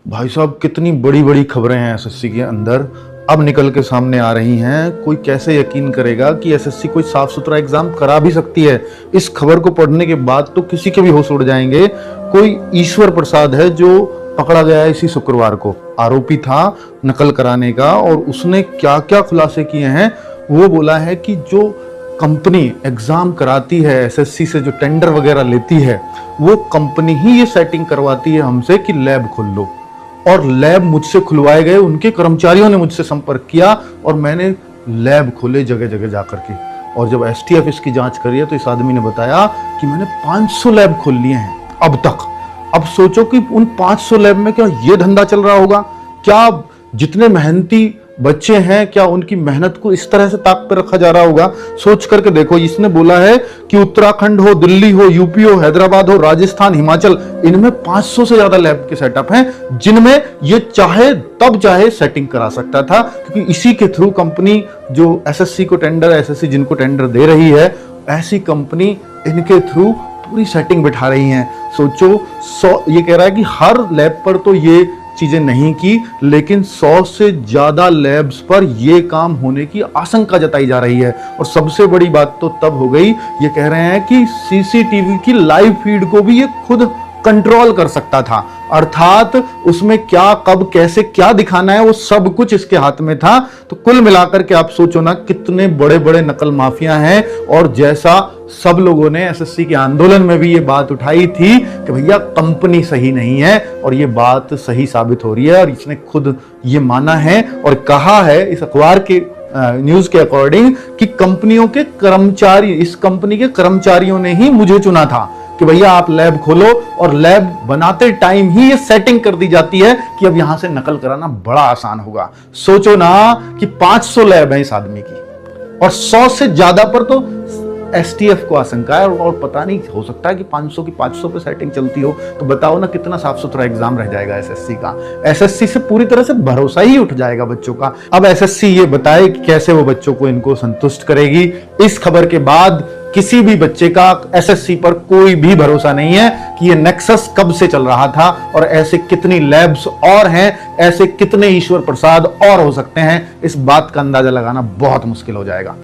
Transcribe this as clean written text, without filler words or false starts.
भाई साहब, कितनी बड़ी बड़ी खबरें हैं एसएससी के अंदर अब निकल के सामने आ रही हैं। कोई कैसे यकीन करेगा कि एसएससी कोई साफ सुथरा एग्जाम करा भी सकती है। इस खबर को पढ़ने के बाद तो किसी के भी होश उड़ जाएंगे। कोई ईश्वर प्रसाद है जो पकड़ा गया है इसी शुक्रवार को, आरोपी था नकल कराने का, और उसने क्या क्या खुलासे किए हैं। वो बोला है कि जो कंपनी एग्जाम कराती है एसएससी से, जो टेंडर वगैरह लेती है, वो कंपनी ही ये सेटिंग करवाती है हमसे कि लैब खोल लो, और लैब मुझसे खुलवाए गए। उनके कर्मचारियों ने मुझसे संपर्क किया और मैंने लैब खोले जगह जगह जाकर के। और जब एसटीएफ इसकी जांच करी है तो इस आदमी ने बताया कि मैंने 500 लैब खोल लिए हैं अब तक। अब सोचो कि उन 500 लैब में क्या ये धंधा चल रहा होगा? क्या जितने मेहनती बच्चे हैं, क्या उनकी मेहनत को इस तरह से ताक पर रखा जा रहा होगा? सोच करके देखो। इसने बोला है कि उत्तराखंड हो, दिल्ली हो, यूपी हो, हैदराबाद हो, राजस्थान, हिमाचल, इनमें 500 से ज्यादा लैब के सेटअप हैं जिनमें ये चाहे तब चाहे सेटिंग करा सकता था, क्योंकि इसी के थ्रू कंपनी जो एसएससी को टेंडर, एसएससी जिनको टेंडर दे रही है, ऐसी कंपनी इनके थ्रू पूरी सेटिंग बिठा रही है। सोचो, ये कह रहा है कि हर लैब पर तो ये चीजें नहीं की, लेकिन 100 से ज्यादा लैब्स पर यह काम होने की आशंका जताई जा रही है। और सबसे बड़ी बात तो तब हो गई, ये कह रहे हैं कि सीसीटीवी की लाइव फीड को भी ये खुद कंट्रोल कर सकता था, अर्थात उसमें क्या, कब, कैसे, क्या दिखाना है, वो सब कुछ इसके हाथ में था। तो कुल मिलाकर के आप सोचो ना, कितने बड़े बड़े नकल माफिया हैं। और जैसा सब लोगों ने एसएससी के आंदोलन में भी ये बात उठाई थी कि भैया कंपनी सही नहीं है, और ये बात सही साबित हो रही है। और इसने खुद ये माना है और कहा है इस अखबार के न्यूज के अकॉर्डिंग कि कंपनियों के कर्मचारी, इस कंपनी के कर्मचारियों ने ही मुझे चुना था कि भैया आप लैब खोलो, और लैब बनाते टाइम ही ये सेटिंग कर दी जाती है कि अब यहां से नकल कराना बड़ा आसान होगा। सोचो ना कि 500 लैब है इस आदमी की, और 100 से ज्यादा पर तो एसटीएफ को आशंका है। और पता नहीं, हो सकता है कि 500 की 500 पे सेटिंग चलती हो। तो बताओ ना कितना साफ सुथरा एग्जाम रह जाएगा एसएससी का। एसएससी से पूरी तरह से भरोसा ही उठ जाएगा बच्चों का। अब एसएससी ये बताए कि कैसे वो बच्चों को इनको संतुष्ट करेगी। इस खबर के बाद किसी भी बच्चे का एसएससी पर कोई भी भरोसा नहीं है कि ये नेक्सस कब से चल रहा था, और ऐसे कितनी लैब्स और हैं, ऐसे कितने ईश्वर प्रसाद और हो सकते हैं। इस बात का अंदाजा लगाना बहुत मुश्किल हो जाएगा।